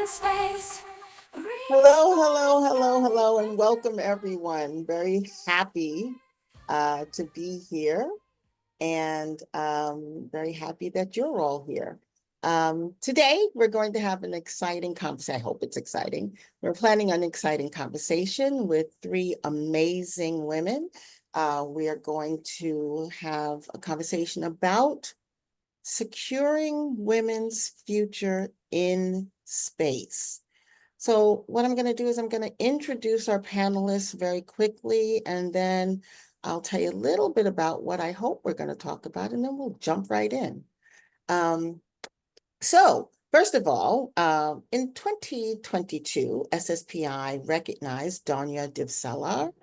space. Hello, hello, hello, hello, and welcome everyone. Very happy to be here and very happy that you're all here. Today, we're going to have an exciting conversation. I hope it's exciting. We're planning an exciting conversation with three amazing women. We are going to have a conversation about securing women's future in space. So what I'm going to do is I'm going to introduce our panelists very quickly, and then I'll tell you a little bit about what I hope we're going to talk about, and then we'll jump right in. So first of all, in 2022, SSPI recognized Donya Divsalar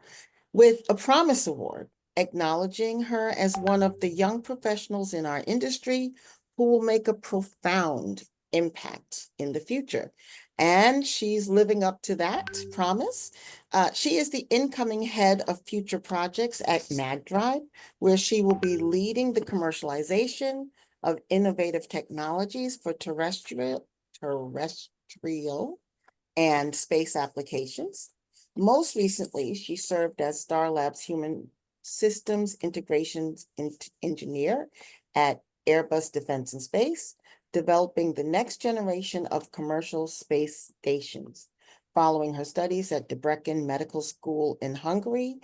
with a Promise Award, acknowledging her as one of the young professionals in our industry who will make a profound impact in the future. And she's living up to that promise. She is the incoming head of future projects at Magdrive, where she will be leading the commercialization of innovative technologies for terrestrial and space applications. Most recently, she served as Starlab's Human Systems Integrations Engineer at Airbus Defence and Space, developing the next generation of commercial space stations. Following her studies at Debrecen Medical School in Hungary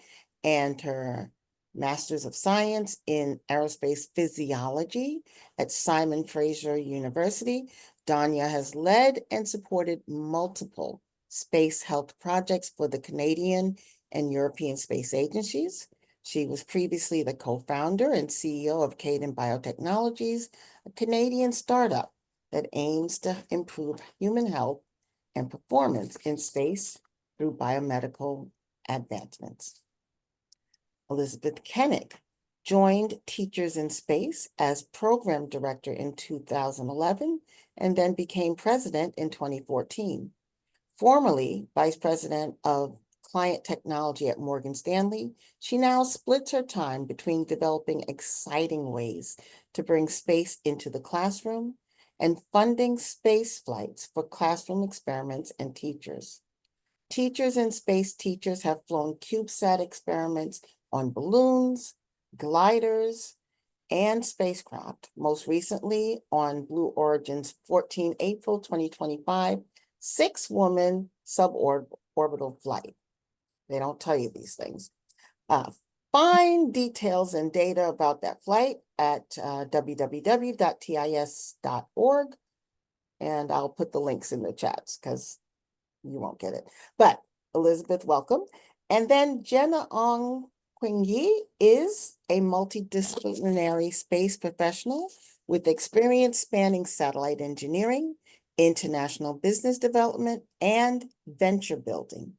and her Master's of Science in Aerospace Physiology at Simon Fraser University, Donya has led and supported multiple space health projects for the Canadian and European space agencies. She was previously the co-founder and CEO of Cadence Biotechnologies, a Canadian startup that aims to improve human health and performance in space through biomedical advancements. Elizabeth Kennick joined Teachers in Space as program director in 2011 and then became president in 2014. Formerly vice president of client technology at Morgan Stanley, she now splits her time between developing exciting ways to bring space into the classroom and funding space flights for classroom experiments and teachers. Teachers in Space teachers have flown CubeSat experiments on balloons, gliders, and spacecraft, most recently on Blue Origin's 14 April 2025 six-woman suborbital flight. They don't tell you these things. Find details and data about that flight at www.tis.org, and I'll put the links in the chats because you won't get it. But Elizabeth, welcome. And then Genna Ong Yi is a multidisciplinary space professional with experience spanning satellite engineering, international business development, and venture building.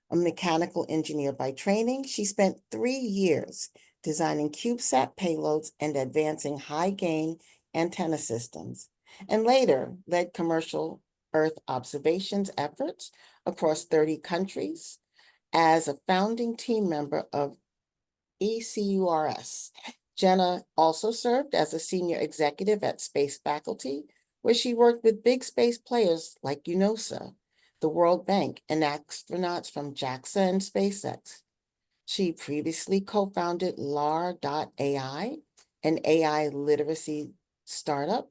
A mechanical engineer by training, she spent 3 years designing CubeSat payloads and advancing high-gain antenna systems, and later led commercial Earth observations efforts across 30 countries as a founding team member of ECURS. Genna also served as a senior executive at Space Faculty, where she worked with big space players like UNOSA, the World Bank, and astronauts from JAXA and SpaceX. She previously co-founded LAR.ai, an AI literacy startup,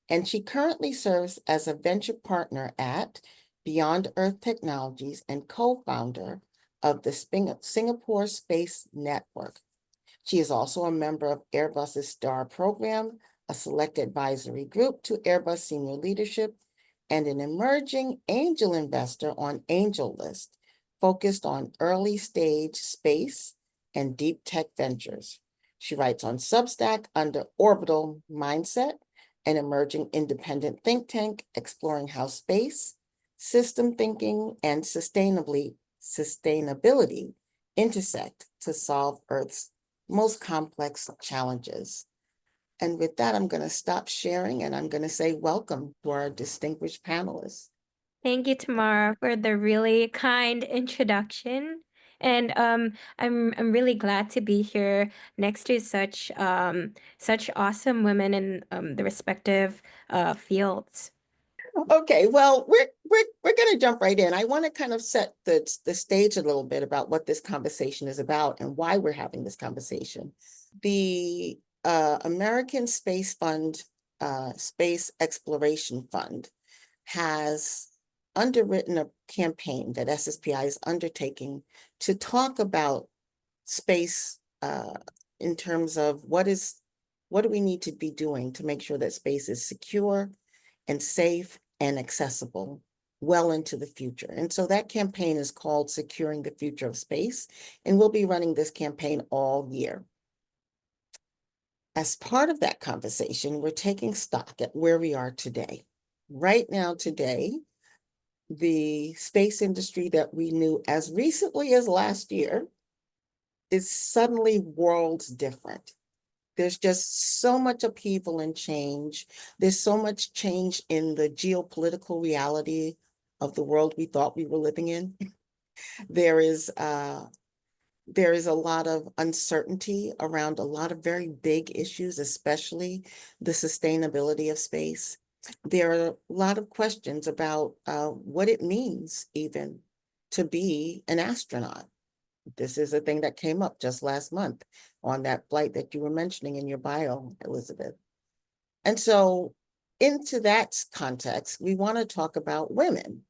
and she currently serves as a venture partner at Beyond Earth Technologies and co-founder of the Singapore Space Network. She is also a member of Airbus's STAR program, a select advisory group to Airbus senior leadership, and an emerging angel investor on Angel List, focused on early stage space and deep tech ventures. She writes on Substack under Orbital Mindset, an emerging independent think tank exploring how space, system thinking, and sustainability intersect to solve Earth's most complex challenges. And with that, I'm going to stop sharing and I'm going to say welcome to our distinguished panelists. Thank you, Tamara, for the really kind introduction. And I'm really glad to be here next to such awesome women in the respective fields. Okay, well, we're going to jump right in. I want to kind of set the stage a little bit about what this conversation is about and why we're having this conversation. The American Space Fund, Space Exploration Fund, has underwritten a campaign that SSPI is undertaking to talk about space in terms of what do we need to be doing to make sure that space is secure and safe and accessible well into the future. And so that campaign is called Securing the Future of Space, and we'll be running this campaign all year. As part of that conversation, we're taking stock at where we are today. Right now, today, the space industry that we knew as recently as last year is suddenly worlds different. There's just so much upheaval and change. There's so much change in the geopolitical reality of the world we thought we were living in. There is a lot of uncertainty around a lot of very big issues, especially the sustainability of space. There are a lot of questions about what it means even to be an astronaut. This is a thing that came up just last month on that flight that you were mentioning in your bio, Elizabeth. And so into that context, we want to talk about women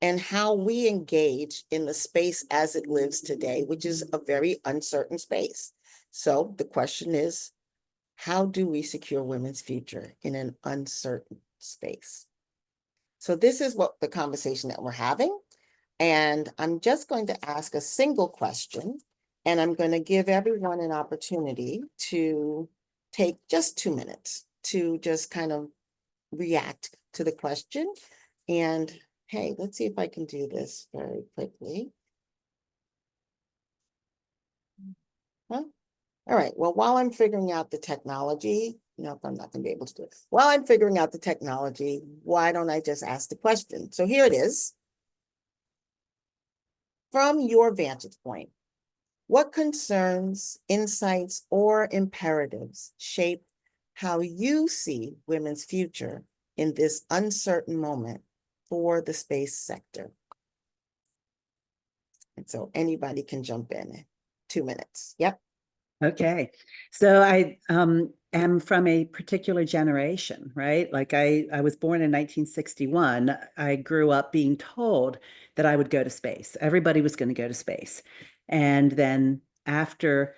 and how we engage in the space as it lives today, which is a very uncertain space. So the question is, how do we secure women's future in an uncertain space? So this is what the conversation that we're having. And I'm just going to ask a single question, and I'm going to give everyone an opportunity to take just 2 minutes to just kind of react to the question. And hey, let's see if I can do this very quickly. Huh? All right, well, while I'm figuring out the technology, nope, I'm not going to be able to do it. While I'm figuring out the technology, why don't I just ask the question? So here it is. From your vantage point, what concerns, insights, or imperatives shape how you see women's future in this uncertain moment for the space sector? And so anybody can jump in. 2 minutes. Yep. Okay. So I am from a particular generation, right? Like I was born in 1961. I grew up being told that I would go to space. Everybody was going to go to space. And then after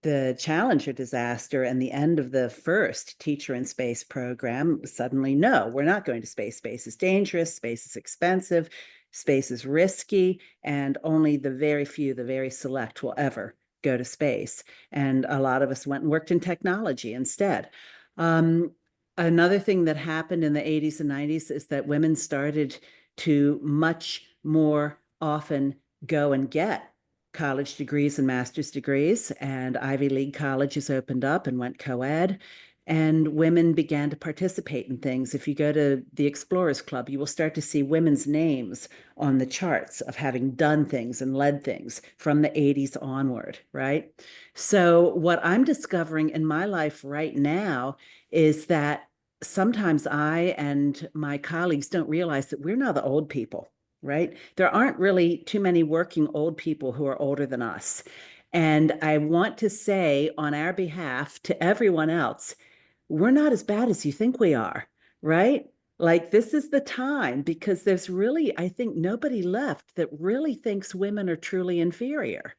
the Challenger disaster and the end of the first teacher in space program, suddenly, no, we're not going to space. Space is dangerous, space is expensive, space is risky, and only the very few, the very select will ever go to space. And a lot of us went and worked in technology instead. Another thing that happened in the 80s and 90s is that women started to much more often go and get college degrees and master's degrees, and Ivy League colleges opened up and went co-ed, and women began to participate in things. If you go to the Explorers Club, you will start to see women's names on the charts of having done things and led things from the 80s onward, right? So what I'm discovering in my life right now is that sometimes I and my colleagues don't realize that we're now the old people, right? There aren't really too many working old people who are older than us. And I want to say on our behalf to everyone else, we're not as bad as you think we are, right? Like this is the time because there's really, I think, nobody left that really thinks women are truly inferior,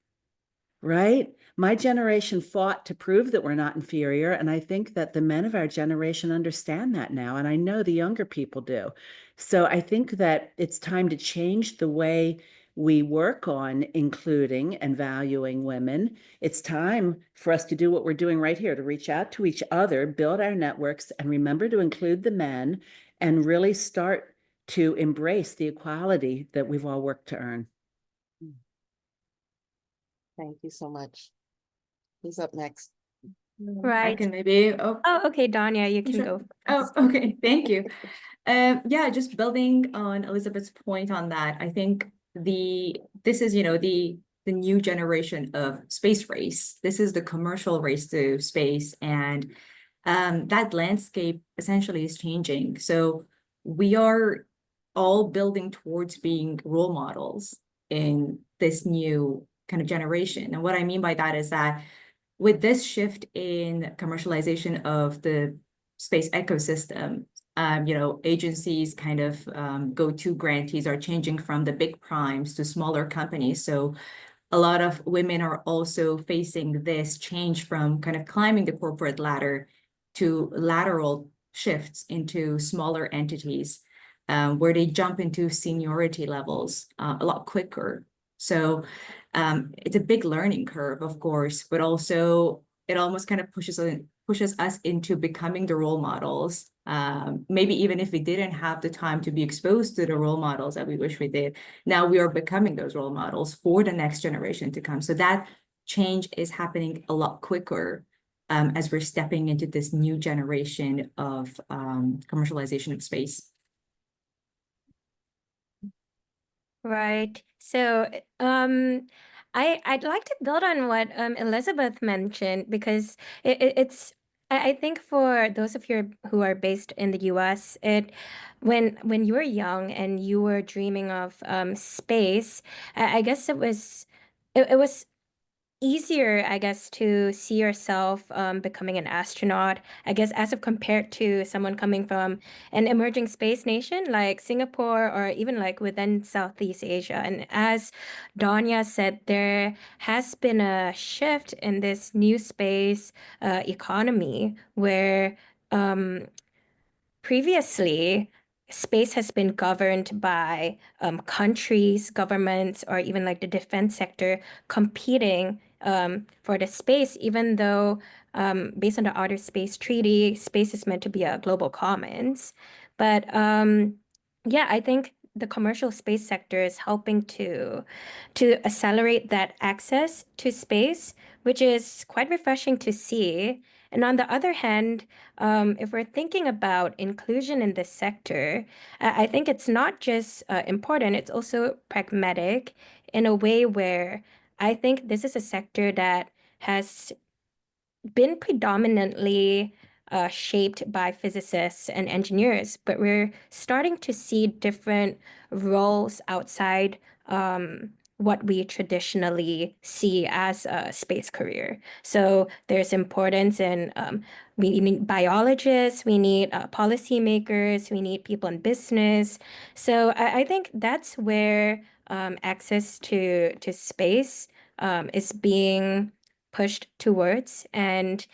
right? My generation fought to prove that we're not inferior. And I think that the men of our generation understand that now. And I know the younger people do. So I think that it's time to change the way we work on including and valuing women. It's time for us to do what we're doing right here, to reach out to each other, build our networks, and remember to include the men and really start to embrace the equality that we've all worked to earn. Thank you so much. Who's up next? I Right. can maybe. Oh, okay, Donya, you can Sure. go Oh, first. okay. Thank you. Yeah, just building on Elizabeth's point on that, I think this is, the new generation of space race. This is the commercial race to space, and that landscape essentially is changing. So we are all building towards being role models in this new kind of generation. And what I mean by that is that with this shift in commercialization of the space ecosystem, agencies kind of go-to grantees are changing from the big primes to smaller companies. So a lot of women are also facing this change from kind of climbing the corporate ladder to lateral shifts into smaller entities, where they jump into seniority levels a lot quicker. So it's a big learning curve, of course, but also it almost kind of pushes us into becoming the role models. Maybe even if we didn't have the time to be exposed to the role models that we wish we did, now we are becoming those role models for the next generation to come. So that change is happening a lot quicker as we're stepping into this new generation of commercialization of space. Right. So, I'd like to build on what Elizabeth mentioned because it's I think for those of you who are based in the US, when you were young and you were dreaming of space, I guess it was easier, I guess, to see yourself becoming an astronaut, I guess, as of compared to someone coming from an emerging space nation like Singapore or even like within Southeast Asia. And as Donya said, there has been a shift in this new space economy where previously, space has been governed by countries, governments, or even like the defense sector competing for the space, even though based on the Outer Space Treaty, space is meant to be a global commons. But yeah, I think the commercial space sector is helping to accelerate that access to space, which is quite refreshing to see. And on the other hand, if we're thinking about inclusion in this sector, I think it's not just important, it's also pragmatic in a way where I think this is a sector that has been predominantly shaped by physicists and engineers, but we're starting to see different roles outside what we traditionally see as a space career. So there's importance in we need biologists, we need policymakers, we need people in business. So I think that's where access to space is being pushed towards. And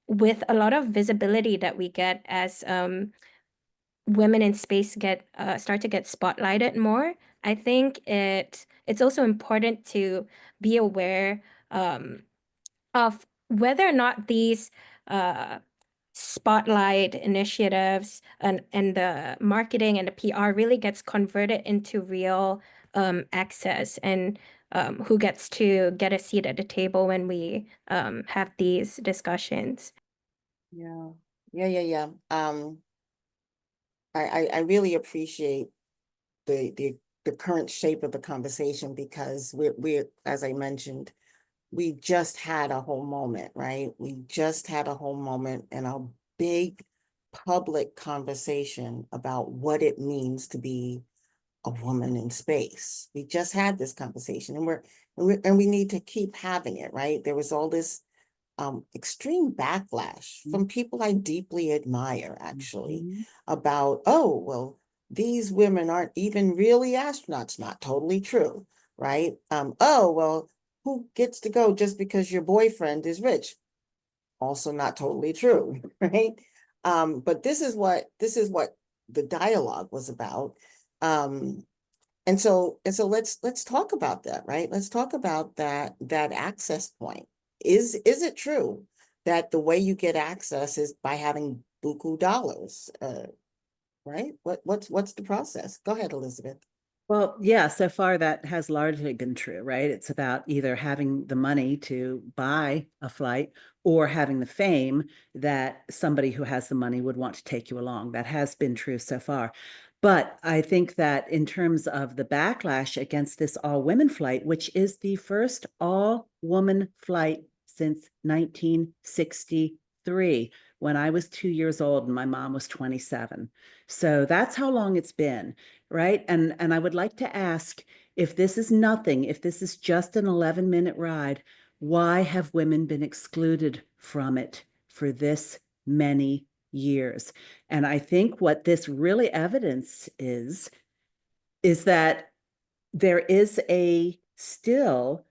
with a lot of visibility that we get as women in space get start to get spotlighted more, I think it's also important to be aware of whether or not these uh, spotlight initiatives and the marketing and the PR really gets converted into real access and who gets to get a seat at the table when we have these discussions. Yeah, yeah. I really appreciate the current shape of the conversation because we're as I mentioned, we just had a whole moment, right? We just had a whole moment and a big public conversation about what it means to be a woman in space. We just had this conversation and we need to keep having it, right? There was all this extreme backlash from people I deeply admire, actually, about, oh, well, these women aren't even really astronauts. Not totally true, right? Oh, well, who gets to go just because your boyfriend is rich? Also not totally true, right? But this is what the dialogue was about. And so let's talk about that, right? Let's talk about that access point. Is it true that the way you get access is by having buku dollars? Right? What's the process? Go ahead, Elizabeth. Well, yeah, so far that has largely been true, right? It's about either having the money to buy a flight or having the fame that somebody who has the money would want to take you along. That has been true so far. But I think that in terms of the backlash against this all-women flight, which is the first all-woman flight since 1963, when I was 2 years old and my mom was 27. So that's how long it's been, right? And I would like to ask, if this is nothing, if this is just an 11-minute ride, why have women been excluded from it for this many years? And I think what this really evidence is that there is still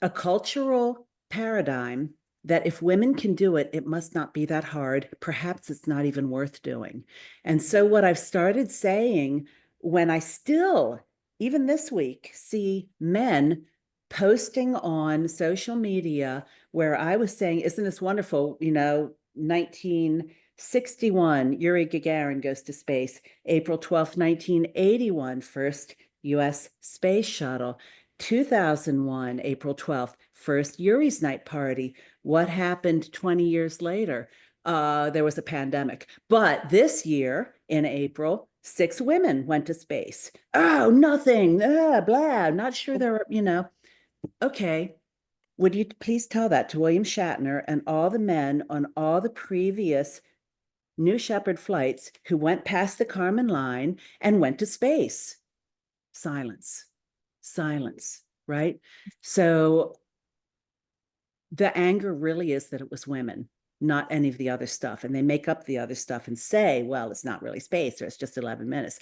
a cultural paradigm that if women can do it, it must not be that hard. Perhaps it's not even worth doing. And so what I've started saying, when I still, even this week, see men posting on social media where I was saying, isn't this wonderful? 1961, Yuri Gagarin goes to space. April 12th, 1981, first US space shuttle. 2001, April 12th, first Yuri's night party. What happened 20 years later? There was a pandemic. But this year in April, 6 women went to space. Oh, nothing. Blah. Not sure they're. Okay. Would you please tell that to William Shatner and all the men on all the previous New Shepard flights who went past the Kármán line and went to space? Silence. Silence, right? So the anger really is that it was women, not any of the other stuff. And they make up the other stuff and say, well, it's not really space, or it's just 11 minutes.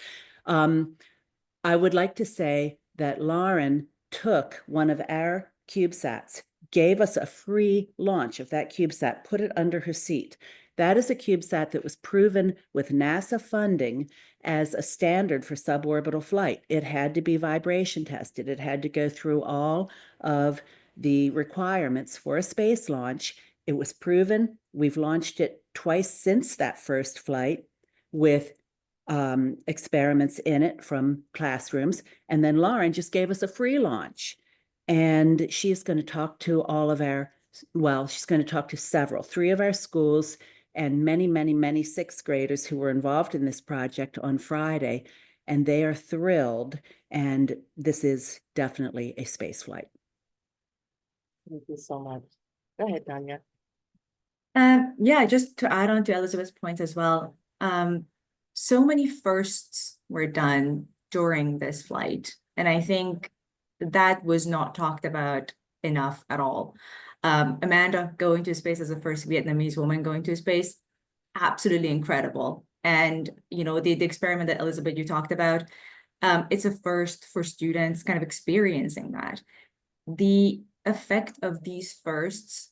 I would like to say that Lauren took one of our CubeSats, gave us a free launch of that CubeSat, put it under her seat. That is a CubeSat that was proven with NASA funding as a standard for suborbital flight. It had to be vibration tested. It had to go through all of the requirements for a space launch. It was proven. We've launched it twice since that first flight with experiments in it from classrooms. And then Lauren just gave us a free launch. And she's going to talk to she's going to talk to several, 3 of our schools and many, many, many 6th graders who were involved in this project on Friday. And they are thrilled. And this is definitely a space flight. Thank you so much. Go ahead, Donya. Yeah, just to add on to Elizabeth's point as well. So many firsts were done during this flight. And I think that was not talked about enough at all. Amanda going to space as the first Vietnamese woman going to space, absolutely incredible. And, the experiment that Elizabeth, you talked about, it's a first for students kind of experiencing that. The effect of these firsts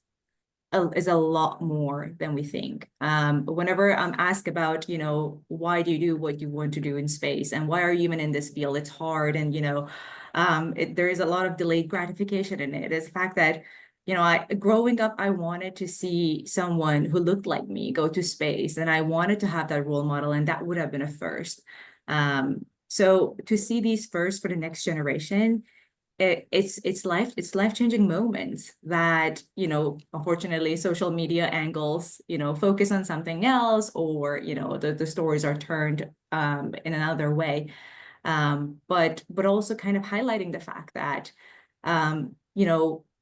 is a lot more than we think. Whenever I'm asked about, why do you do what you want to do in space and why are you even in this field? It's hard. And, there is a lot of delayed gratification in it. It's the fact that, growing up, I wanted to see someone who looked like me go to space, and I wanted to have that role model, and that would have been a first. So to see these firsts for the next generation, it's life-changing moments that, unfortunately social media angles, focus on something else, or, the stories are turned in another way. But also kind of highlighting the fact that,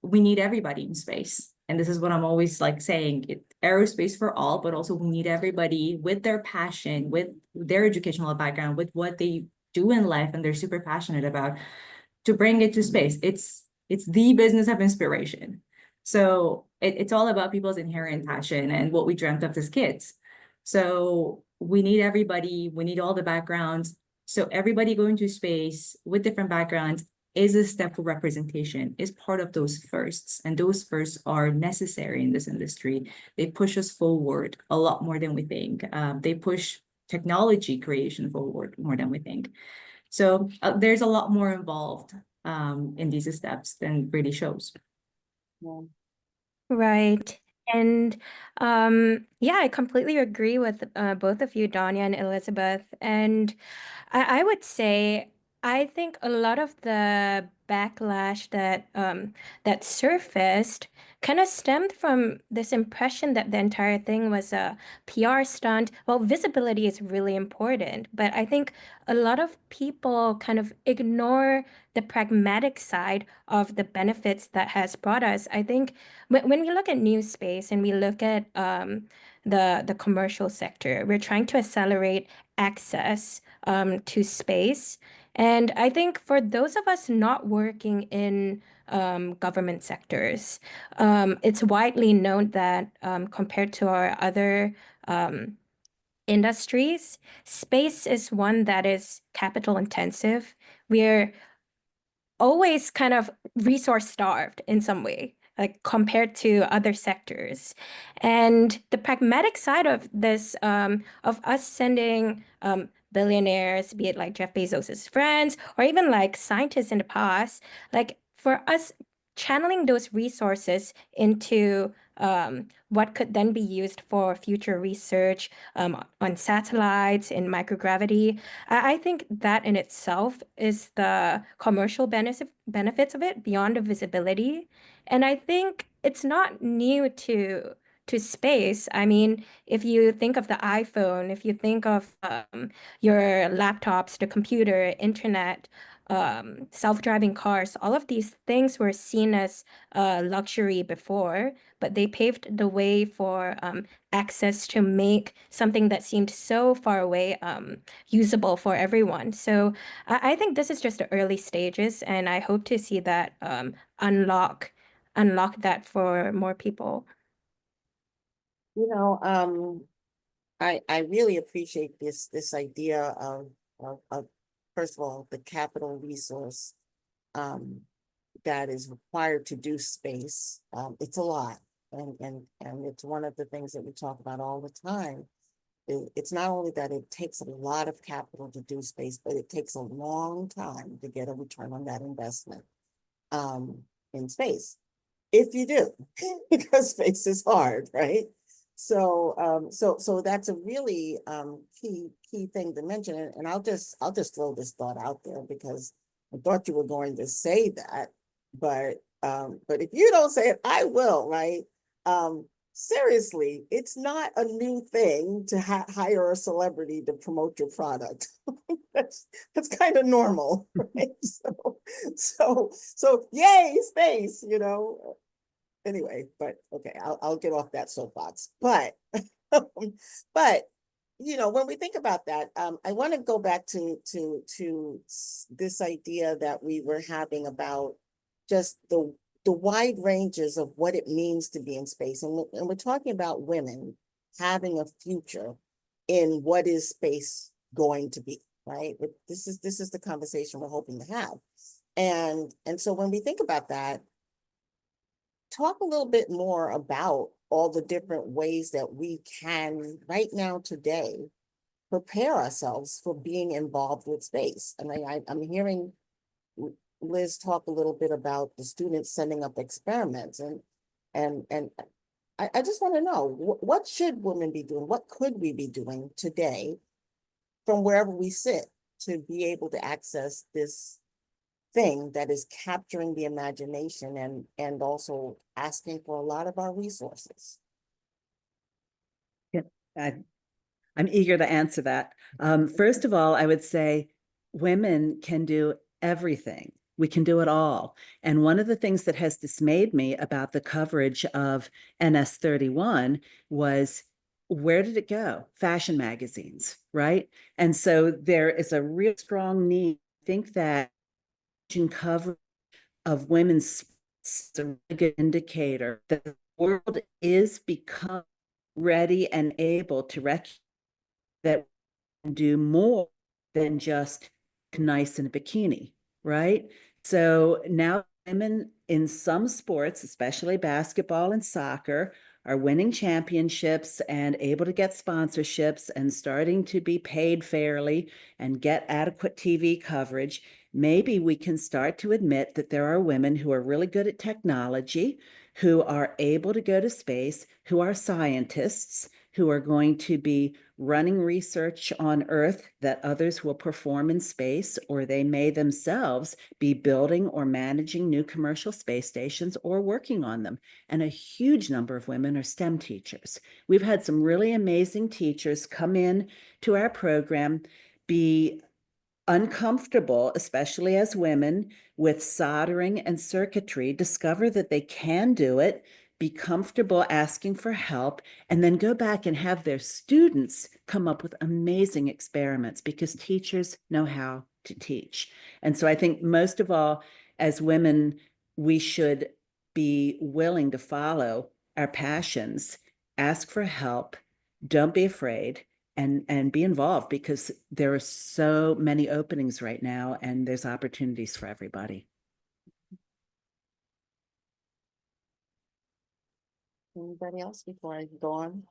we need everybody in space. And this is what I'm always like saying, aerospace for all, but also we need everybody with their passion, with their educational background, with what they do in life and they're super passionate about, to bring it to space. It's the business of inspiration. So it's all about people's inherent passion and what we dreamt of as kids. So we need everybody, we need all the backgrounds. So everybody going to space with different backgrounds is a step for representation, is part of those firsts. And those firsts are necessary in this industry. They push us forward a lot more than we think. They push technology creation forward more than we think. So there's a lot more involved in these steps than really shows. Yeah. Right. And yeah, I completely agree with both of you, Donya and Elizabeth. And I would say, I think a lot of the backlash that surfaced kind of stemmed from this impression that the entire thing was a PR stunt. Well, visibility is really important, but I think a lot of people kind of ignore the pragmatic side of the benefits that has brought us. I think when we look at new space and we look at the commercial sector, we're trying to accelerate access to space. And I think for those of us not working in government sectors, it's widely known that compared to our other industries, space is one that is capital intensive. We're always kind of resource starved in some way, like compared to other sectors. And the pragmatic side of this, of us sending billionaires, be it like Jeff Bezos's friends or even like scientists in the past, like for us channeling those resources into what could then be used for future research on satellites in microgravity. I think that in itself is the commercial benefits of it beyond the visibility. And I think it's not new to space. I mean, if you think of the iPhone, if you think of your laptops, the computer, internet, self-driving cars, all of these things were seen as luxury before, but they paved the way for access to make something that seemed so far away usable for everyone. So I think this is just the early stages, and I hope to see that unlock that for more people. You know, I really appreciate this idea of first of all, the capital resource that is required to do space. It's a lot. And it's one of the things that we talk about all the time. It's not only that it takes a lot of capital to do space, but it takes a long time to get a return on that investment in space. If you do, because space is hard, right? So that's a really key thing to mention. And I'll just throw this thought out there because I thought you were going to say that, but if you don't say it, I will, right? Seriously, it's not a new thing to hire a celebrity to promote your product. that's kind of normal, right? So yay, space, you know. Anyway, but okay, I'll get off that soapbox. But but you know, when we think about that, I want to go back to this idea that we were having about just the wide ranges of what it means to be in space, and we're talking about women having a future in what is space going to be, right? This is the conversation we're hoping to have, and so when we think about that, talk a little bit more about all the different ways that we can right now today prepare ourselves for being involved with space. I mean, I'm hearing Liz talk a little bit about the students sending up experiments, and I just want to know, what should women be doing? What could we be doing today from wherever we sit to be able to access this thing that is capturing the imagination and also asking for a lot of our resources? Yeah, I'm eager to answer that. First of all, I would say women can do everything. We can do it all. And one of the things that has dismayed me about the coverage of NS31 was, where did it go? Fashion magazines, right? And so there is a real strong need. I think that coverage of women's is a really good indicator that the world is becoming ready and able to recognize that we can do more than just nice in a bikini, right? So now women in some sports, especially basketball and soccer, are winning championships and able to get sponsorships and starting to be paid fairly and get adequate TV coverage. Maybe we can start to admit that there are women who are really good at technology, who are able to go to space, who are scientists, who are going to be running research on Earth that others will perform in space, or they may themselves be building or managing new commercial space stations or working on them. And a huge number of women are STEM teachers. We've had some really amazing teachers come in to our program, be uncomfortable, especially as women, with soldering and circuitry, discover that they can do it, be comfortable asking for help, and then go back and have their students come up with amazing experiments, because teachers know how to teach. And so I think most of all, as women, we should be willing to follow our passions, ask for help, don't be afraid, and be involved, because there are so many openings right now and there's opportunities for everybody. Anybody else before I go on?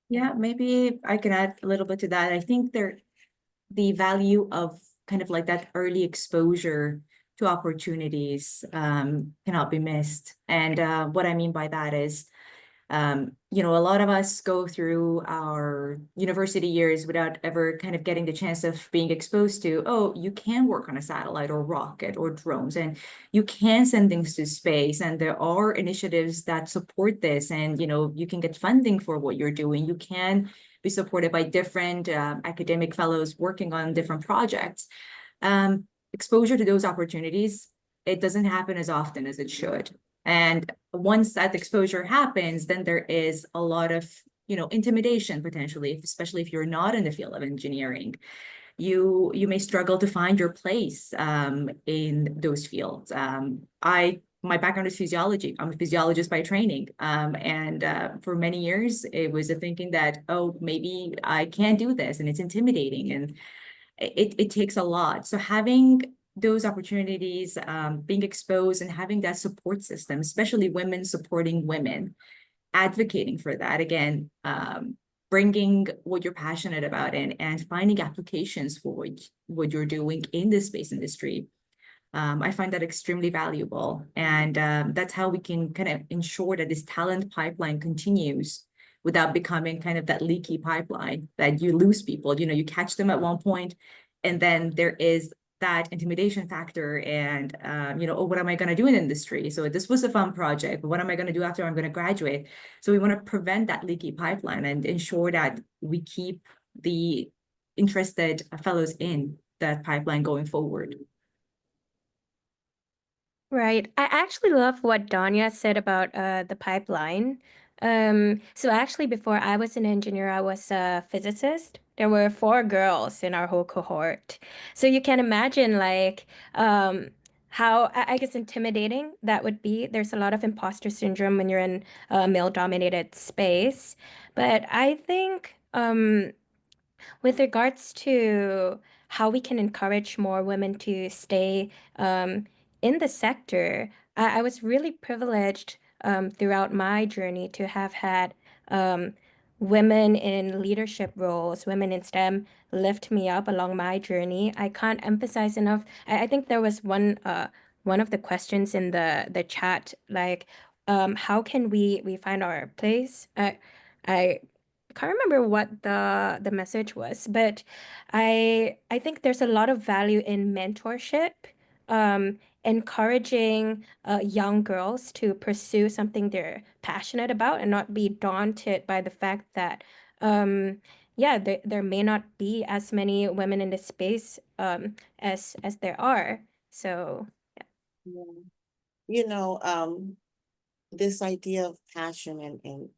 Yeah, maybe I can add a little bit to that. I think the value of kind of like that early exposure to opportunities cannot be missed. And what I mean by that is, you know, a lot of us go through our university years without ever kind of getting the chance of being exposed to, oh, you can work on a satellite or rocket or drones, and you can send things to space. And there are initiatives that support this. And, you know, you can get funding for what you're doing. You can be supported by different academic fellows working on different projects. Exposure to those opportunities, it doesn't happen as often as it should. And once that exposure happens, then there is a lot of, you know, intimidation potentially, especially if you're not in the field of engineering. You may struggle to find your place in those fields. My background is physiology. I'm a physiologist by training. And for many years, it was a thinking that, oh, maybe I can't do this, and it's intimidating, and it takes a lot. So having those opportunities, being exposed and having that support system, especially women supporting women, advocating for that, again, bringing what you're passionate about in and finding applications for what you're doing in the space industry. I find that extremely valuable. And that's how we can kind of ensure that this talent pipeline continues without becoming kind of that leaky pipeline that you lose people. You know, you catch them at one point, and then there is that intimidation factor and, you know, oh, what am I going to do in industry? So this was a fun project, but what am I going to do after I'm going to graduate? So we want to prevent that leaky pipeline and ensure that we keep the interested fellows in that pipeline going forward. Right. I actually love what Donya said about the pipeline. So actually before I was an engineer, I was a physicist. There were 4 girls in our whole cohort. So you can imagine like how I guess intimidating that would be. There's a lot of imposter syndrome when you're in a male-dominated space. But I think with regards to how we can encourage more women to stay in the sector, I was really privileged throughout my journey to have had women in leadership roles, women in STEM lift me up along my journey. I can't emphasize enough. I think there was one of the questions in the chat, like how can we find our place? I can't remember what the message was, but I think there's a lot of value in mentorship, encouraging young girls to pursue something they're passionate about and not be daunted by the fact that yeah, there may not be as many women in this space as there are. So Yeah. You know, this idea of passion and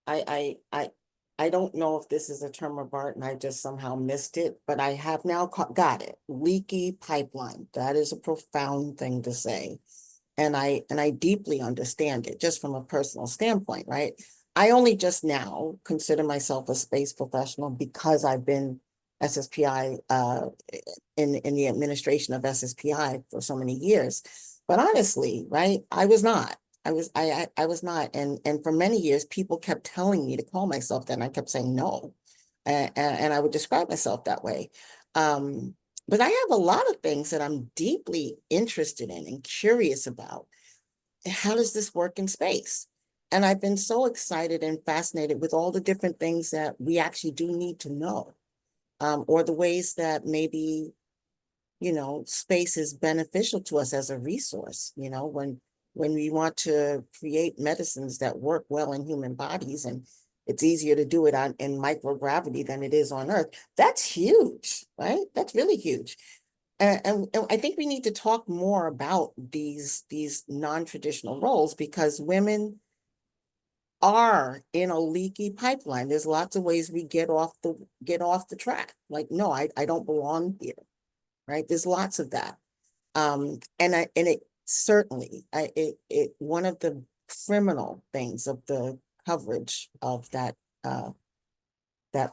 I don't know if this is a term of art and I just somehow missed it, but I have now got it. Leaky pipeline. That is a profound thing to say. And I deeply understand it just from a personal standpoint, right? I only just now consider myself a space professional because I've been SSPI in the administration of SSPI for so many years. But honestly, right, I was not. I was not. And for many years, people kept telling me to call myself that, and I kept saying no. And I would describe myself that way. But I have a lot of things that I'm deeply interested in and curious about. How does this work in space? And I've been so excited and fascinated with all the different things that we actually do need to know, or the ways that maybe, space is beneficial to us as a resource, when we want to create medicines that work well in human bodies, and it's easier to do it in microgravity than it is on Earth. That's huge, right? That's really huge. And I think we need to talk more about these non-traditional roles, because women are in a leaky pipeline. There's lots of ways we get off the track. Like, no, I don't belong here, right? There's lots of that. And it certainly, one of the criminal things of the coverage of that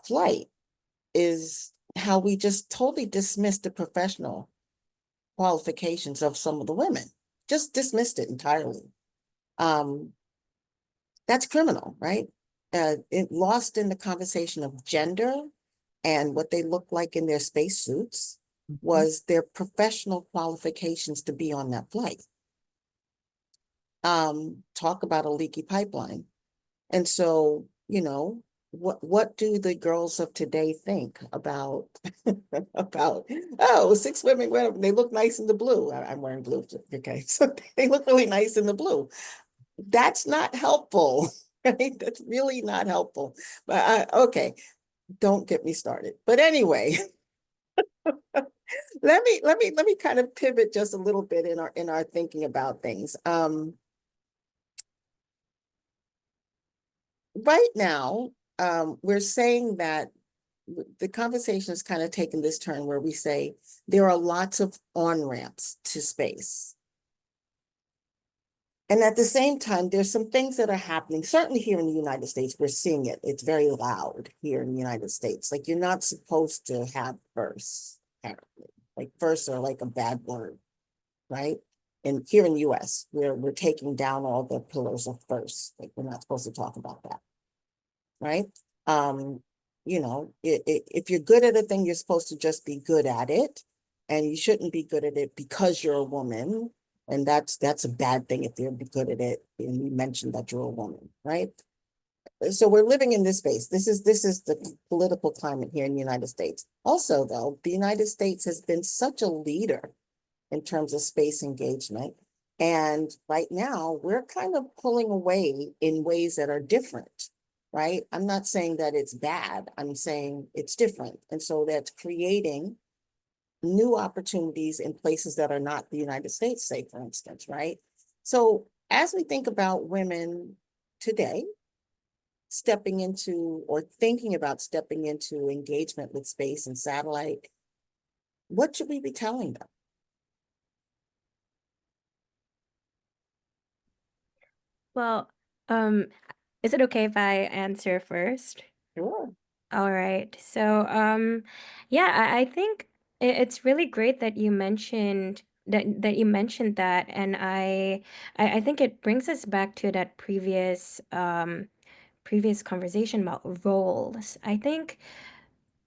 flight is how we just totally dismissed the professional qualifications of some of the women. Just dismissed it entirely. That's criminal, right? It lost in the conversation of gender and what they look like in their spacesuits was their professional qualifications to be on that flight. Talk about a leaky pipeline. And so, what do the girls of today think about about, oh, 6 women went, they look nice in the blue. I'm wearing blue, okay, so they look really nice in the blue. That's not helpful, right? That's really not helpful. But okay, don't get me started. But anyway, let me kind of pivot just a little bit in our thinking about things. Right now, we're saying that the conversation is kind of taking this turn where we say there are lots of on-ramps to space. And at the same time, there's some things that are happening. Certainly here in the United States, we're seeing it. It's very loud here in the United States. Like, you're not supposed to have firsts, apparently. Like, firsts are like a bad word, right? And here in the US, we're taking down all the pillars of firsts. Like, we're not supposed to talk about that, right? If you're good at a thing, you're supposed to just be good at it. And you shouldn't be good at it because you're a woman. And that's a bad thing if you're good at it and you mentioned that you're a woman, right? So we're living in this space. This is the political climate here in the United States. Also, though, the United States has been such a leader in terms of space engagement. And right now, we're kind of pulling away in ways that are different, right? I'm not saying that it's bad. I'm saying it's different. And so that's creating new opportunities in places that are not the United States, say, for instance, right? So as we think about women today stepping into or thinking about stepping into engagement with space and satellite, what should we be telling them? Well, is it okay if I answer first? Sure. All right. So, yeah, I think it's really great that you mentioned that, and I think it brings us back to that previous conversation about roles. I think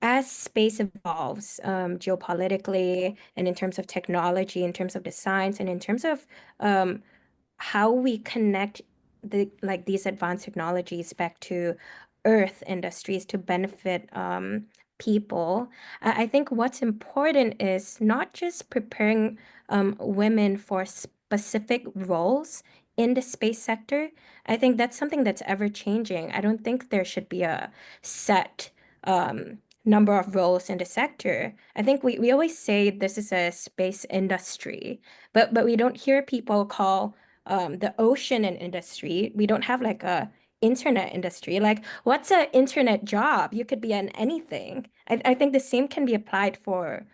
as space evolves, geopolitically and in terms of technology, in terms of the science, and in terms of how we connect these advanced technologies back to Earth industries to benefit people. I think what's important is not just preparing women for specific roles in the space sector. I think that's something that's ever changing. I don't think there should be a set number of roles in the sector. I think we always say this is a space industry, but we don't hear people call the ocean and industry. We don't have like a internet industry. Like, what's an internet job? You could be an anything. I think the same can be applied for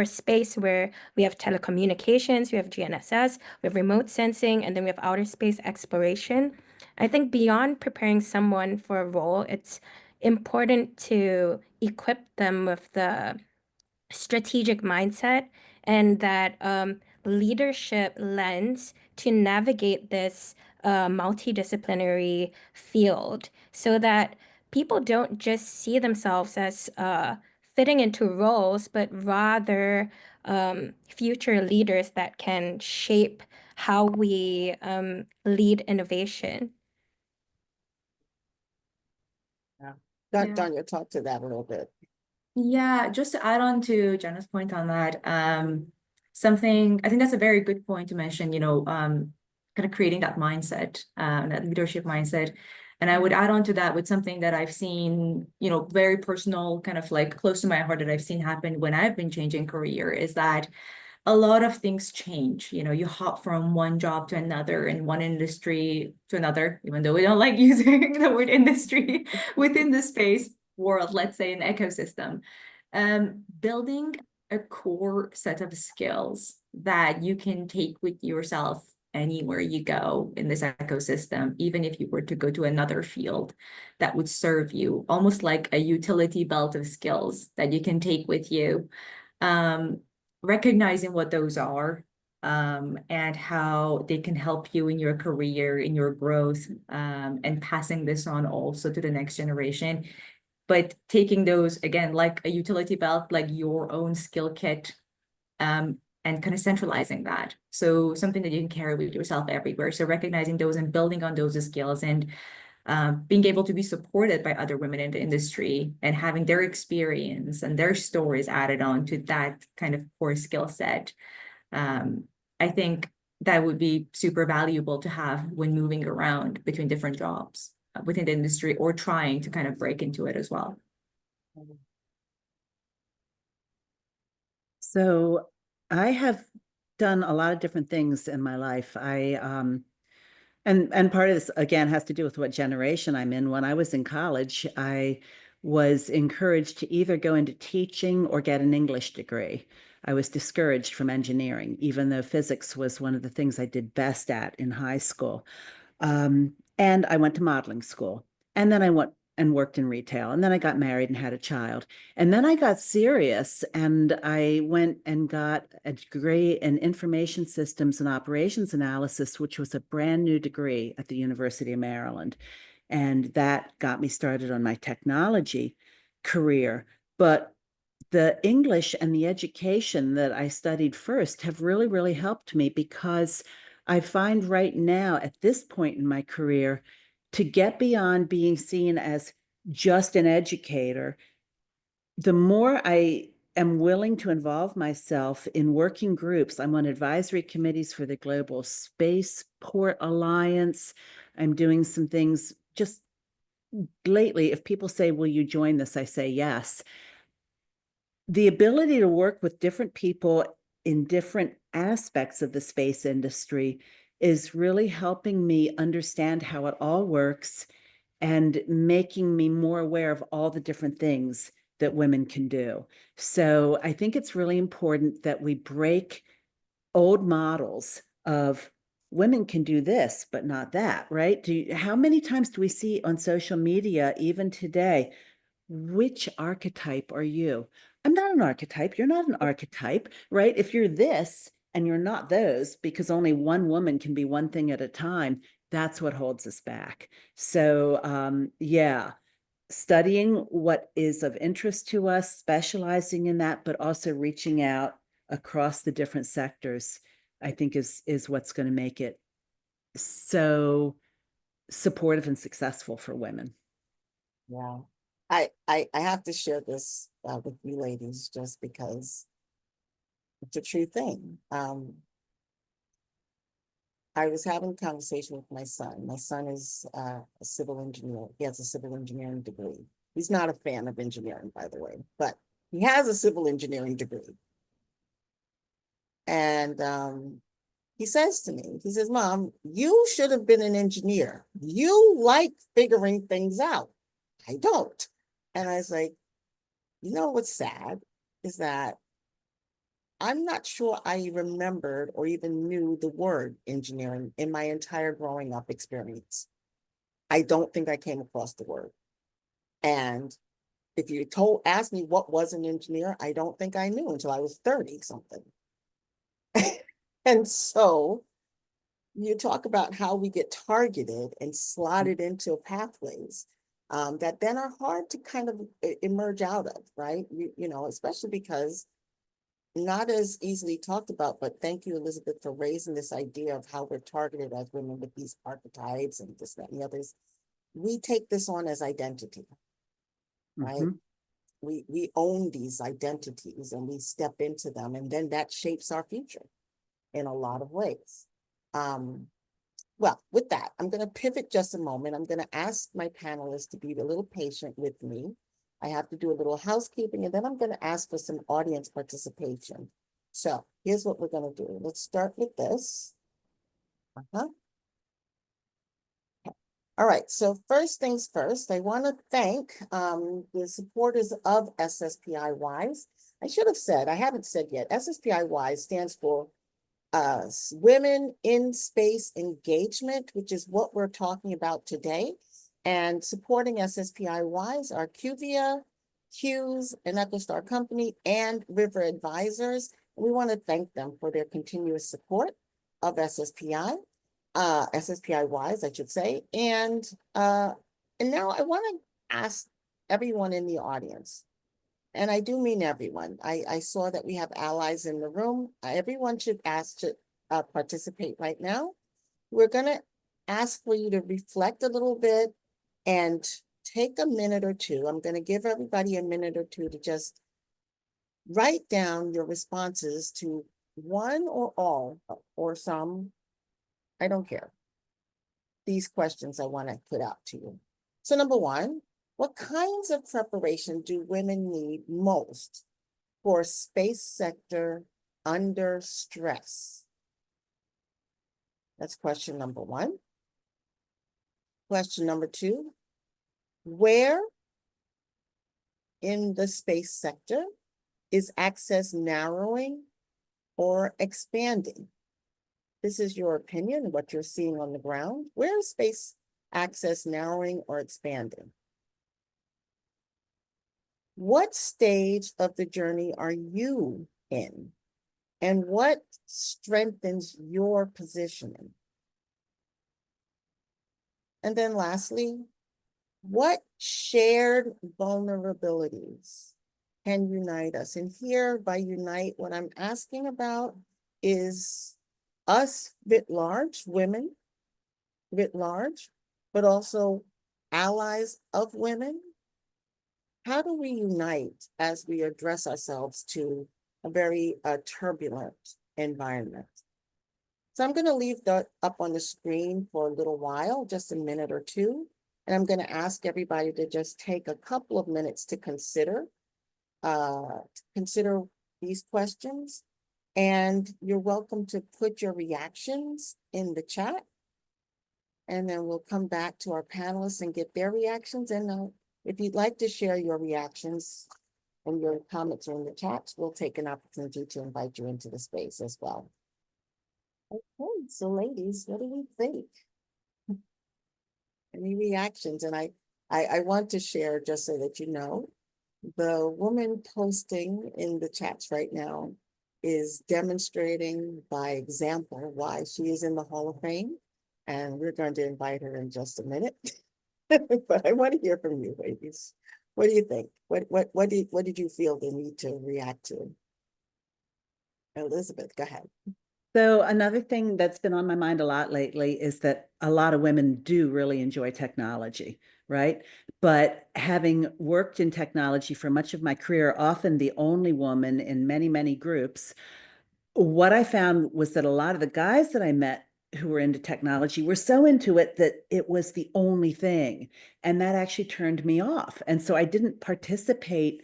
space, where we have telecommunications, we have GNSS, we have remote sensing, and then we have outer space exploration. I think beyond preparing someone for a role, it's important to equip them with the strategic mindset and that leadership lens to navigate this multidisciplinary field, so that people don't just see themselves as fitting into roles, but rather future leaders that can shape how we lead innovation. Yeah. Donya, talk to that a little bit. Yeah, just to add on to Jenna's point on that, something I think that's a very good point to mention, kind of creating that mindset, that leadership mindset. And I would add on to that with something that I've seen, very personal, kind of like close to my heart that I've seen happen when I've been changing career is that a lot of things change. You hop from one job to another in one industry to another, even though we don't like using the word industry within the space world, let's say an ecosystem. Building a core set of skills that you can take with yourself anywhere you go in this ecosystem, even if you were to go to another field that would serve you, almost like a utility belt of skills that you can take with you. Recognizing what those are, and how they can help you in your career, in your growth, and passing this on also to the next generation. But taking those, again, like a utility belt, like your own skill kit, and kind of centralizing that. So something that you can carry with yourself everywhere. So recognizing those and building on those skills, and being able to be supported by other women in the industry and having their experience and their stories added on to that kind of core skill set. I think that would be super valuable to have when moving around between different jobs within the industry or trying to kind of break into it as well. So I have done a lot of different things in my life. And part of this, again, has to do with what generation I'm in. When I was in college, I was encouraged to either go into teaching or get an English degree. I was discouraged from engineering, even though physics was one of the things I did best at in high school. And I went to modeling school. And then I went and worked in retail. And then I got married and had a child. And then I got serious and I went and got a degree in information systems and operations analysis, which was a brand new degree at the University of Maryland. And that got me started on my technology career. But the English and the education that I studied first have really, really helped me, because I find right now at this point in my career, to get beyond being seen as just an educator, the more I am willing to involve myself in working groups. I'm on advisory committees for the Global Spaceport Alliance. I'm doing some things just lately. If people say, will you join this? I say yes. The ability to work with different people in different aspects of the space industry is really helping me understand how it all works and making me more aware of all the different things that women can do. So I think it's really important that we break old models of women can do this, but not that, right? How many times do we see on social media, even today, which archetype are you? I'm not an archetype. You're not an archetype, right? If you're this and you're not those, because only one woman can be one thing at a time, that's what holds us back. So, yeah, studying what is of interest to us, specializing in that, but also reaching out across the different sectors, I think is what's going to make it so supportive and successful for women. Yeah. I have to share this with you ladies just because it's a true thing. I was having a conversation with my son. My son is a civil engineer. He has a civil engineering degree. He's not a fan of engineering, by the way, but he has a civil engineering degree. And he says to me, he says, Mom, you should have been an engineer. You like figuring things out. I don't. And I was like, you know what's sad is that I'm not sure I remembered or even knew the word engineering in my entire growing up experience. I don't think I came across the word. And if you asked me what was an engineer, I don't think I knew until I was 30 something. And so you talk about how we get targeted and slotted into pathways that then are hard to kind of emerge out of, right? You know, especially because not as easily talked about, but thank you, Elizabeth, for raising this idea of how we're targeted as women with these archetypes and this, that, and the others. We take this on as identity. right? Mhm. We own these identities and we step into them, and then that shapes our future in a lot of ways. Well, with that, I'm going to pivot just a moment. I'm going to ask my panelists to be a little patient with me. I have to do a little housekeeping, and then I'm going to ask for some audience participation. So here's what we're going to do. Let's start with this. All right, so first things first, I want to thank the supporters of SSPI-WISE. I should have said, I haven't said yet, SSPI-WISE stands for Women in Space Engagement, which is what we're talking about today. And supporting SSPI-WISE are QVIA, Hughes, an EchoStar company, and River Advisors. And we want to thank them for their continuous support of SSPI. SSPI-WISE, I should say. And now I want to ask everyone in the audience, and I do mean everyone. I saw that we have allies in the room. Everyone should ask to participate right now. We're going to ask for you to reflect a little bit and take a minute or two. I'm going to give everybody a minute or two to just write down your responses to one or all or some, I don't care, these questions I want to put out to you. So number one, what kinds of preparation do women need most for space sector under stress? That's question number one. Question number two, where in the space sector is access narrowing or expanding? This is your opinion, what you're seeing on the ground. Where is space access narrowing or expanding? What stage of the journey are you in? And what strengthens your positioning? And then lastly, what shared vulnerabilities can unite us? And here by unite, what I'm asking about is us writ large, women writ large, but also allies of women. How do we unite as we address ourselves to a very turbulent environment? So I'm going to leave that up on the screen for a little while, just a minute or two. And I'm going to ask everybody to just take a couple of minutes to consider these questions. And you're welcome to put your reactions in the chat. And then we'll come back to our panelists and get their reactions. And if you'd like to share your reactions and your comments are in the chat, we'll take an opportunity to invite you into the space as well. Okay, so ladies, what do we think? Any reactions? And I want to share, just so that you know, the woman posting in the chats right now is demonstrating by example why she is in the Hall of Fame. And we're going to invite her in just a minute. But I want to hear from you, ladies. What do you think? What did you feel the need to react to? Elizabeth, go ahead. So another thing that's been on my mind a lot lately is that a lot of women do really enjoy technology, right? But having worked in technology for much of my career, often the only woman in many, many groups, what I found was that a lot of the guys that I met who were into technology were so into it that it was the only thing. And that actually turned me off. And so I didn't participate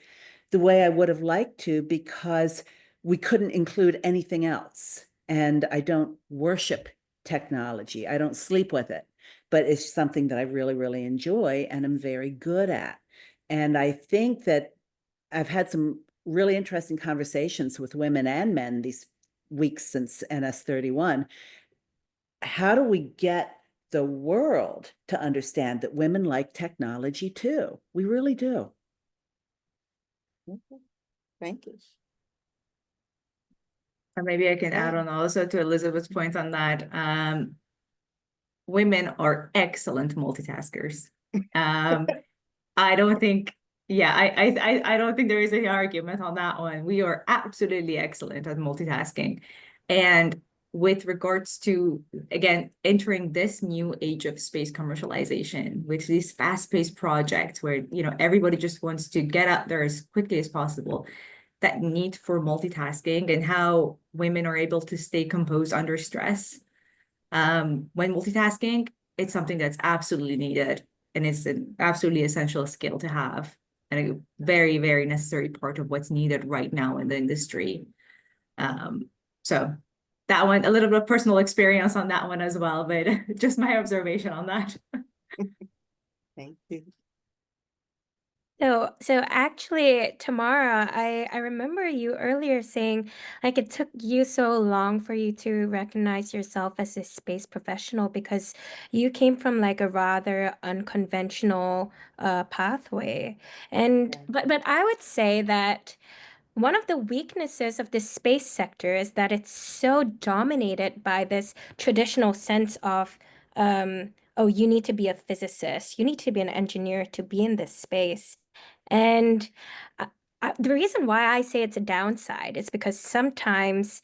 the way I would have liked to, because we couldn't include anything else. And I don't worship technology. I don't sleep with it, but it's something that I really, really enjoy and I'm very good at. And I think that I've had some really interesting conversations with women and men these weeks since NS31. How do we get the world to understand that women like technology too? We really do. Okay. Thank you. Or maybe I can add on also to Elizabeth's point on that. Women are excellent multitaskers. I don't think, yeah, I don't think there is any argument on that one. We are absolutely excellent at multitasking. And with regards to, again, entering this new age of space commercialization with these fast-paced projects where, you know, everybody just wants to get out there as quickly as possible, that need for multitasking and how women are able to stay composed under stress. When multitasking, it's something that's absolutely needed, and it's an absolutely essential skill to have, and a very, very necessary part of what's needed right now in the industry. So that one, a little bit of personal experience on that one as well, but just my observation on that. Thank you. So actually, Tamara, I remember you earlier saying like it took you so long for you to recognize yourself as a space professional because you came from like a rather unconventional pathway. And Yeah. but I would say that one of the weaknesses of the space sector is that it's so dominated by this traditional sense of, oh, you need to be a physicist, you need to be an engineer to be in this space. And I, the reason why I say it's a downside is because sometimes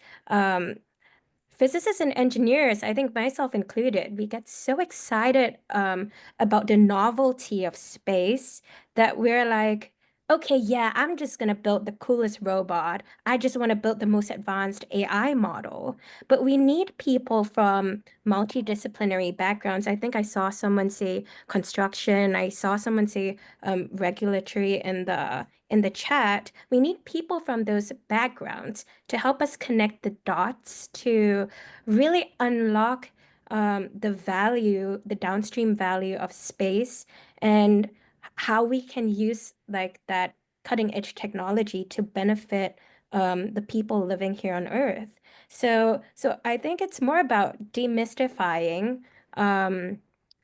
physicists and engineers, I think myself included, we get so excited about the novelty of space that we're like, okay, yeah, I'm just gonna build the coolest robot. I just want to build the most advanced AI model. But we need people from multidisciplinary backgrounds. I think I saw someone say construction. I saw someone say regulatory in the chat. We need people from those backgrounds to help us connect the dots to really unlock the value, the downstream value of space and how we can use like that cutting edge technology to benefit the people living here on Earth. So I think it's more about demystifying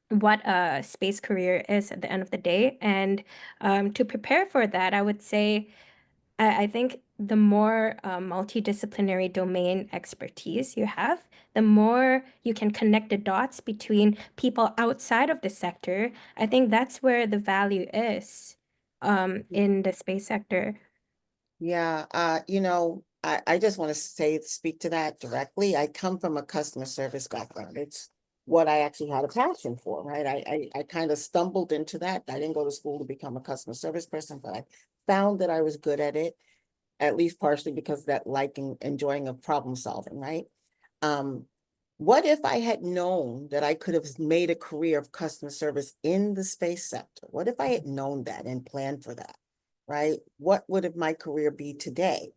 what a space career is at the end of the day. And to prepare for that, I would say I think the more multidisciplinary domain expertise you have, the more you can connect the dots between people outside of the sector. I think that's where the value is in the space sector. Yeah, I just want to speak to that directly. I come from a customer service background. It's what I actually had a passion for, right? I kind of stumbled into that. I didn't go to school to become a customer service person, but I found that I was good at it, at least partially because of that liking, enjoying of problem solving, right? What if I had known that I could have made a career of customer service in the space sector? What if I had known that and planned for that? Right? What would have my career be today?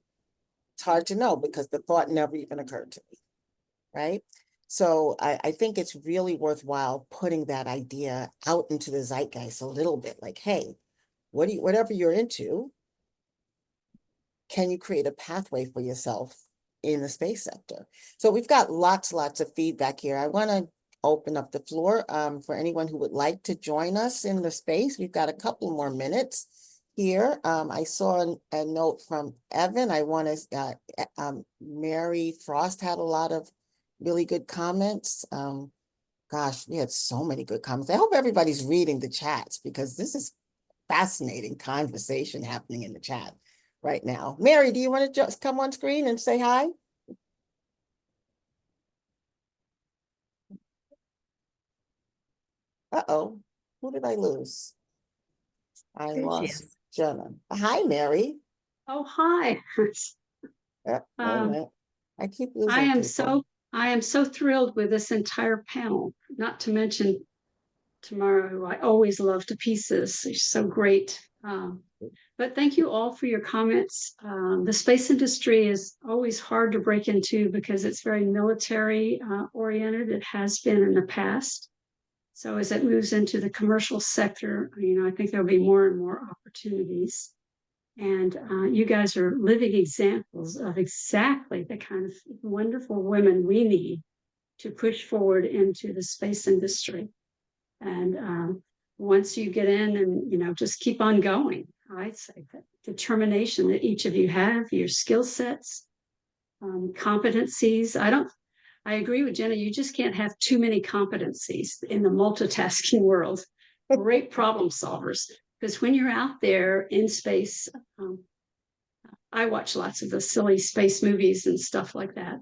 It's hard to know because the thought never even occurred to me, right? So I think it's really worthwhile putting that idea out into the zeitgeist a little bit, like, hey, whatever you're into, can you create a pathway for yourself in the space sector? So we've got lots of feedback here. I want to open up the floor for anyone who would like to join us in the space. We've got a couple more minutes here. I saw a note from Evan. I want to, Mary Frost had a lot of really good comments. Gosh, we had so many good comments. I hope everybody's reading the chats because this is fascinating conversation happening in the chat right now. Mary, do you want to just come on screen and say hi? Uh-oh, who did I lose? I There she lost is. Genna. Hi, Mary. Oh, hi. Wait a minute. I keep I losing am people. so thrilled with this entire panel, not to mention Tamara, who I always love to pieces. She's so great. But thank you all for your comments. The space industry is always hard to break into because it's very military oriented. It has been in the past. So as it moves into the commercial sector, I think there'll be more and more opportunities. And you guys are living examples of exactly the kind of wonderful women we need to push forward into the space industry. And once you get in and, just keep on going, I'd say that determination that each of you have, your skill sets, competencies. I agree with Genna, you just can't have too many competencies in the multitasking world. Great problem solvers. Because when you're out there in space, I watch lots of the silly space movies and stuff like that.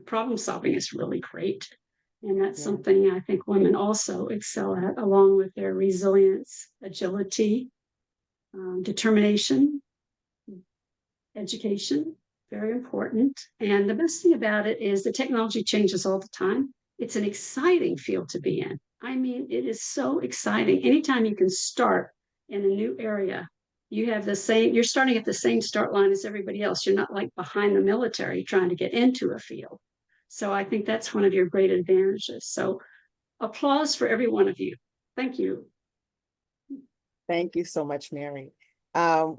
Problem solving is really great. And that's Yeah. something I think women also excel at, along with their resilience, agility, determination, education, very important. And the best thing about it is the technology changes all the time. It's an exciting field to be in. I mean, it is so exciting. Anytime you can start in a new area, you're starting at the same start line as everybody else. You're not like behind the military trying to get into a field. So I think that's one of your great advantages. So applause for every one of you. Thank you. Thank you so much, Mary.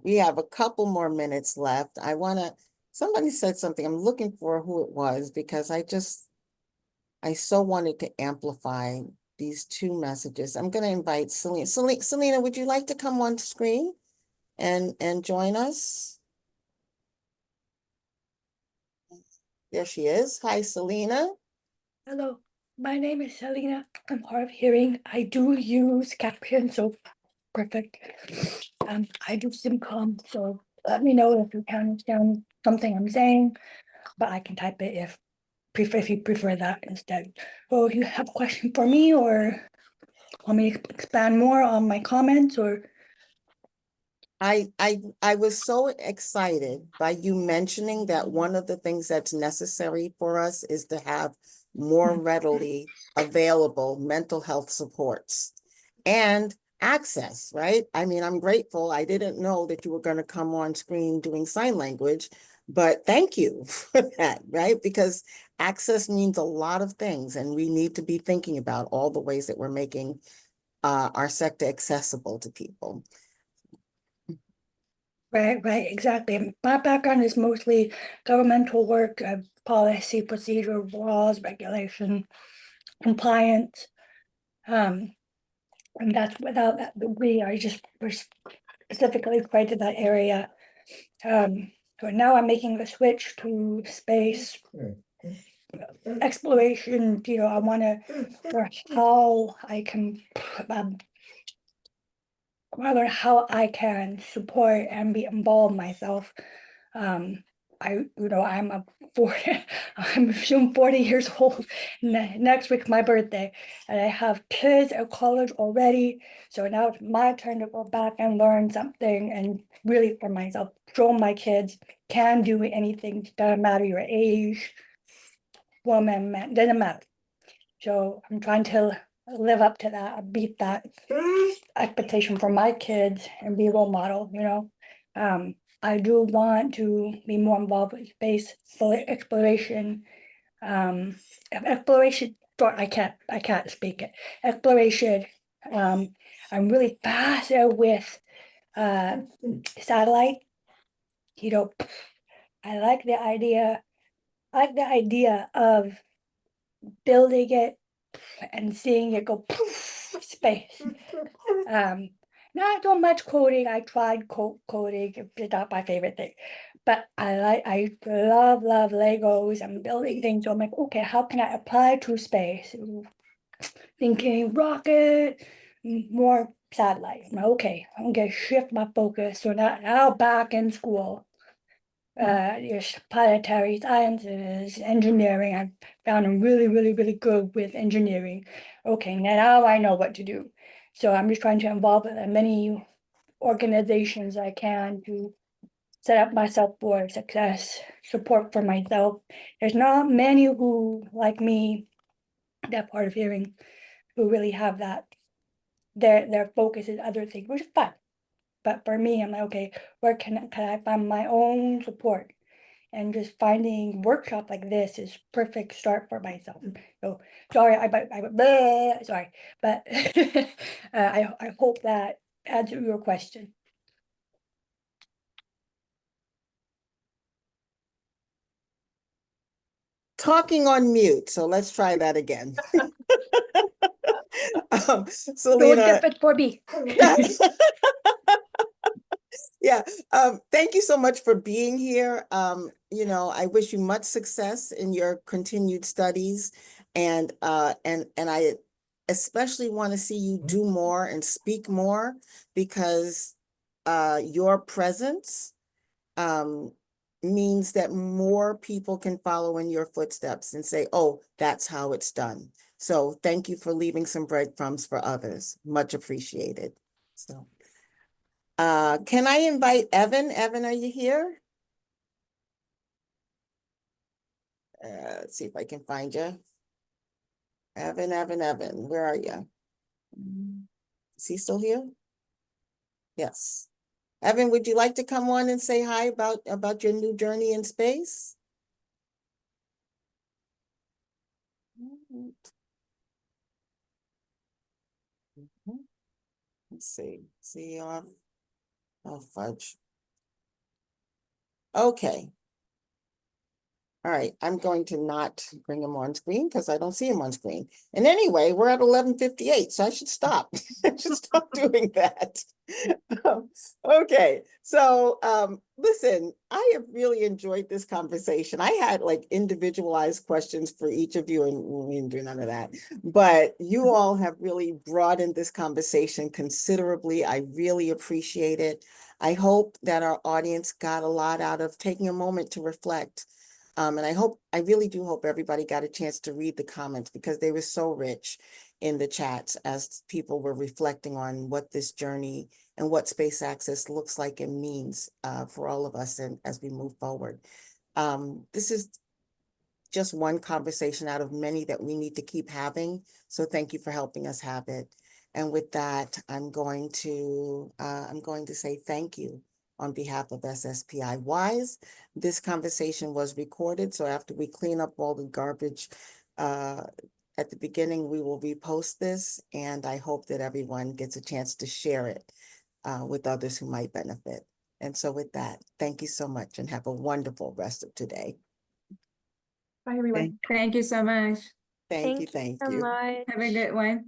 We have a couple more minutes left. Somebody said something. I'm looking for who it was because I so wanted to amplify these two messages. I'm going to invite Selena. Selena, would you like to come on screen and join us? There she is. Hi, Selena. Hello, my name is Selena. I'm hard of hearing. I do use caption, so perfect. I do SimCom, so let me know if you can understand something I'm saying, but I can type it if you prefer that instead. So you have a question for me, or want me to expand more on my comments, or I was so excited by you mentioning that one of the things that's necessary for us is to have more readily available mental health supports and access, right? I mean, I'm grateful. I didn't know that you were going to come on screen doing sign language, but thank you for that, right? Because access means a lot of things, and we need to be thinking about all the ways that we're making our sector accessible to people. right, exactly. My background is mostly governmental work, policy, procedure, laws, regulation, compliance. And that's without that degree, I just was specifically created that area. So now I'm making the switch to space exploration. I want to learn how I can learn how I can support and be involved myself. I'm a 40, I'm soon 40 years old. Next week's my birthday, and I have kids at college already. So now it's my turn to go back and learn something, and really for myself, show my kids can do anything. Doesn't matter your age, woman, man, doesn't matter. So I'm trying to live up to that, beat that expectation for my kids and be a role model, I do want to be more involved with space exploration. Exploration, I can't speak it. Exploration. I'm really fascinated with satellite. I like the idea. I like the idea of building it and seeing it go poof, space. Not so much coding. I tried coding. It's not my favorite thing, but I love Legos and building things. So I'm like, okay, how can I apply to space? Thinking rocket, more satellite. I'm like, okay, I'm gonna shift my focus. So now back in school, there's planetary sciences, engineering. I found I'm really good with engineering. Okay, now I know what to do. So I'm just trying to involve as many organizations I can to set up myself for success, support for myself. There's not many who, like me, that part of hearing, who really have that. Their focus is other things, which is fun. But for me, I'm like, okay, where can I find my own support? And just finding workshop like this is perfect start for myself. So sorry, sorry, but I hope that answered your question. Talking on mute, so let's try that again. No Selena, different for me. yeah, thank you so much for being here. I wish you much success in your continued studies, and I especially want to see you do more and speak more, because your presence means that more people can follow in your footsteps and say, oh, that's how it's done. So thank you for leaving some breadcrumbs for others. Much appreciated. So, can I invite Evan? Evan, are you here? Let's see if I can find you. Evan, where are you? Is he still here? Yes. Evan, would you like to come on and say hi about your new journey in space? Let's see. See you off. Oh, fudge. Okay. All right, I'm going to not bring him on screen because I don't see him on screen. And anyway, we're at 11:58, so I should stop. I should stop doing that. Okay, so listen, I have really enjoyed this conversation. I had like individualized questions for each of you, and we didn't do none of that. But you all have really broadened this conversation considerably. I really appreciate it. I hope that our audience got a lot out of taking a moment to reflect. And I really do hope everybody got a chance to read the comments because they were so rich in the chats as people were reflecting on what this journey and what space access looks like and means for all of us and as we move forward. This is just one conversation out of many that we need to keep having. So thank you for helping us have it. And with that, I'm going to say thank you on behalf of SSPI-WISE. This conversation was recorded, so after we clean up all the garbage at the beginning, we will repost this, and I hope that everyone gets a chance to share it with others who might benefit. And so with that, thank you so much and have a wonderful rest of today. Bye, everyone. Thank you so much. Thank you. so much. Have a good one.